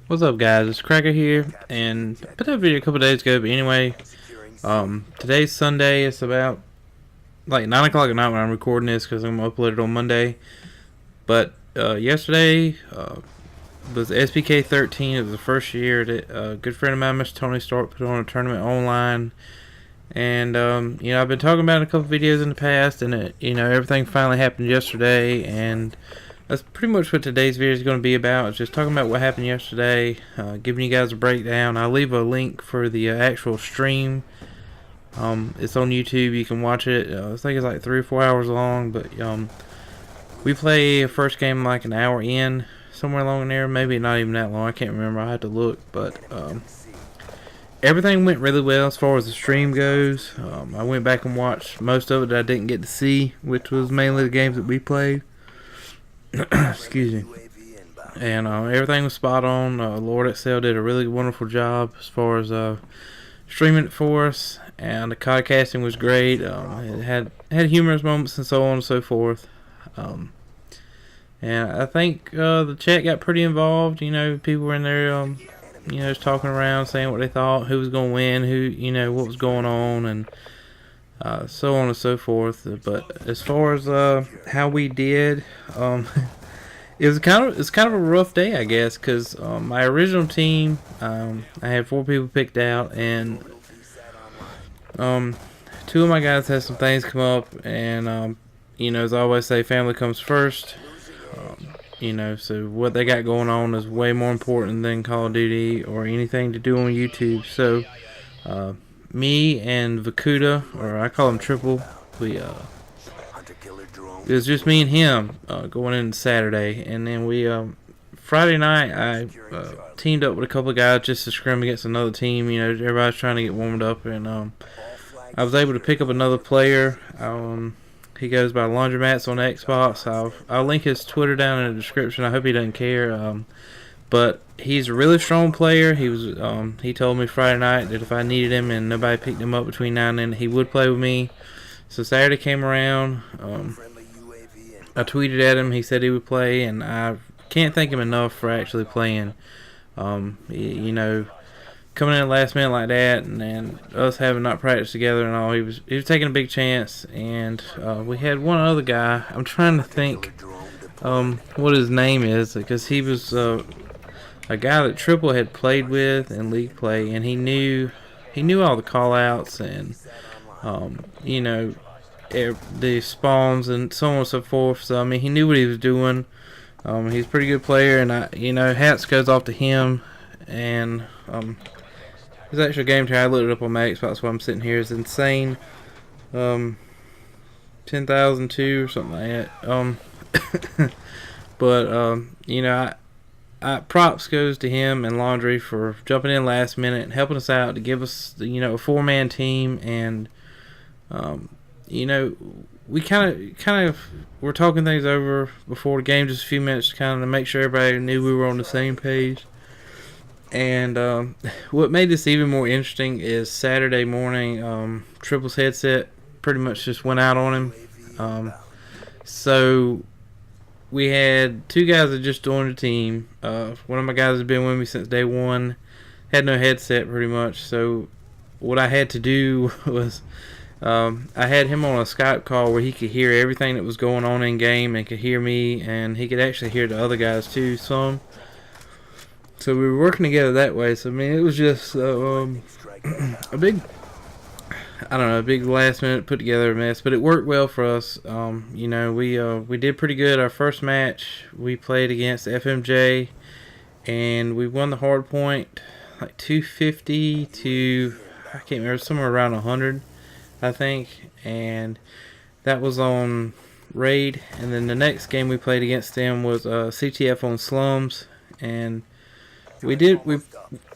What's up, guys? It's Cracker here, and I put that video a couple days ago. But anyway, today's Sunday. It's about like 9 o'clock at night when I'm recording this because I'm gonna upload it on Monday. But yesterday was SPK 13. It was the first year that a good friend of mine, Mr. Tony Stark, put on a tournament online. And I've been talking about it in a couple videos in the past, and everything finally happened yesterday, and that's pretty much what today's video is going to be about. It's just talking about what happened yesterday, giving you guys a breakdown. I'll leave a link for the actual stream. It's on YouTube. You can watch it. I think it's like 3 or 4 hours long, but we play a first game like an hour in, somewhere along there. Maybe not even that long. I can't remember. I had to look, but everything went really well as far as the stream goes. I went back and watched most of it that I didn't get to see, which was mainly the games that we played. Excuse me. And everything was spot on. Lord Excel did a really wonderful job as far as streaming it for us, and the podcasting was great. It had humorous moments and so on and so forth. And I think the chat got pretty involved. People were in there, just talking around, saying what they thought, who was going to win, what was going on, and so on and so forth. But as far as how we did, it's kind of a rough day, I guess, because my original team, I had 4 people picked out, and 2 of my guys had some things come up, and as I always say, family comes first. So what they got going on is way more important than Call of Duty or anything to do on YouTube. So me and Vakuda, or I call him Triple, it was just me and him going into Saturday, and then we Friday night I teamed up with a couple of guys just to scrim against another team. Everybody's trying to get warmed up, and I was able to pick up another player. He goes by Laundromats on Xbox. I'll link his Twitter down in the description. I hope he doesn't care. But he's a really strong player. He told me Friday night that if I needed him and nobody picked him up between now and then, he would play with me. So Saturday came around. I tweeted at him. He said he would play, and I can't thank him enough for actually playing. Coming in at last minute like that, and us having not practiced together and all, he was taking a big chance. And we had one other guy. I'm trying to think what his name is, because he was a guy that Triple had played with in league play, and he knew all the call outs, and the spawns and so on and so forth. So I mean, he knew what he was doing. He's a pretty good player, and hats goes off to him. And his actual game time, I looked it up on my Xbox while I'm sitting here, is insane. 10,002 or something like that. But props goes to him and Laundry for jumping in last minute and helping us out to give us a 4-man team. And we kind of were talking things over before the game, just a few minutes, kind of to make sure everybody knew we were on the same page. And what made this even more interesting is Saturday morning, Triple's headset pretty much just went out on him. So we had 2 guys that just joined the team. One of my guys has been with me since day one. Had no headset pretty much. So what I had to do was I had him on a Skype call where he could hear everything that was going on in game and could hear me, and he could actually hear the other guys too some. So we were working together that way. So I mean, it was just a big, a big last minute put together mess, but it worked well for us. We did pretty good. Our first match we played against FMJ, and we won the hard point like 250 to, I can't remember, somewhere around 100, I think, and that was on Raid. And then the next game we played against them was CTF on Slums, and we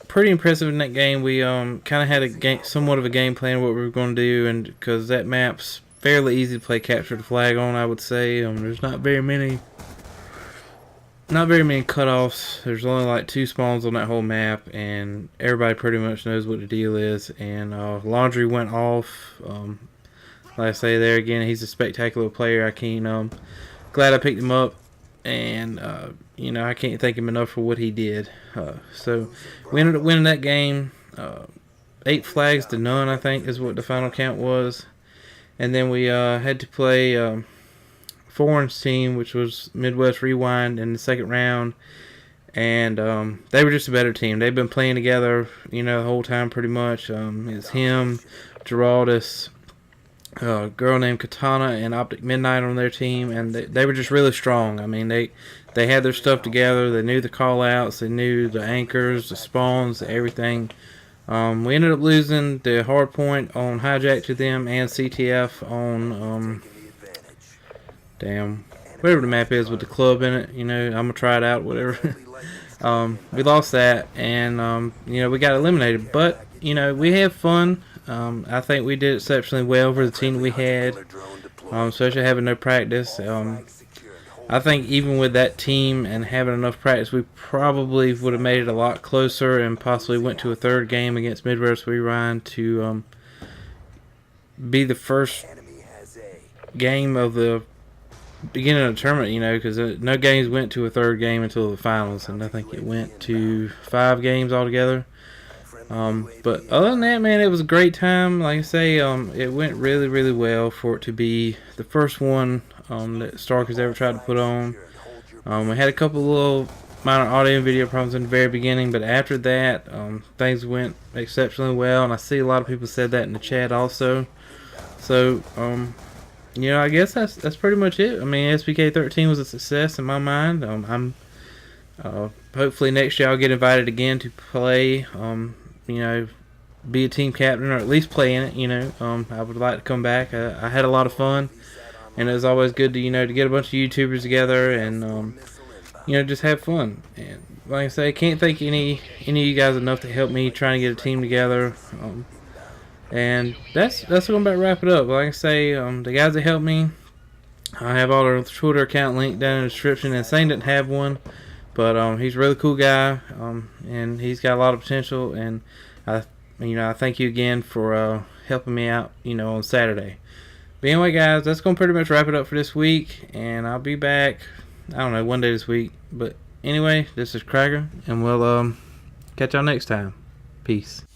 pretty impressive in that game. We kind of had somewhat of a game plan what we were going to do, and because that map's fairly easy to play capture the flag on, I would say. There's not very many cutoffs. There's only like 2 spawns on that whole map, and everybody pretty much knows what the deal is. And Laundry went off. Like I say there again, he's a spectacular player. Glad I picked him up. and I can't thank him enough for what he did. So we ended up winning that game, 8 flags to none, I think, is what the final count was. And then we had to play Foreign's team, which was Midwest Rewind, in the second round. And they were just a better team. They've been playing together, the whole time pretty much. It's him, Geraldus, a girl named Katana, and Optic Midnight on their team, and they were just really strong. I mean, they had their stuff together. They knew the call-outs. They knew the anchors, the spawns, everything. We ended up losing the hard point on hijack to them and CTF on whatever the map is with the club in it. I'm gonna try it out, whatever. We lost that, and we got eliminated. But we had fun. I think we did exceptionally well for the team we had, especially having no practice. I think even with that team and having enough practice, we probably would have made it a lot closer and possibly went to a third game against Midwest Rewind to be the first game of the beginning of the tournament, because no games went to a third game until the finals, and I think it went to 5 games altogether. But other than that, man, it was a great time. Like I say, it went really, really well for it to be the first one that Stark ever tried to put on. We had a couple little minor audio and video problems in the very beginning, but after that, things went exceptionally well, and I see a lot of people said that in the chat also. So, I guess that's pretty much it. I mean, SPK 13 was a success in my mind. I'm hopefully next year I'll get invited again to play. Be a team captain or at least play in it. I would like to come back. I had a lot of fun, and it was always good to to get a bunch of YouTubers together and just have fun. And like I say, I can't thank any of you guys enough to help me trying to get a team together. And that's going to about wrap it up. Like I say, the guys that helped me, I have all their Twitter account linked down in the description. And Sane didn't have one, but he's a really cool guy, and he's got a lot of potential. And I thank you again for helping me out, on Saturday. But anyway, guys, that's going to pretty much wrap it up for this week, and I'll be back, I don't know, one day this week. But anyway, this is Kraka, and we'll catch y'all next time. Peace.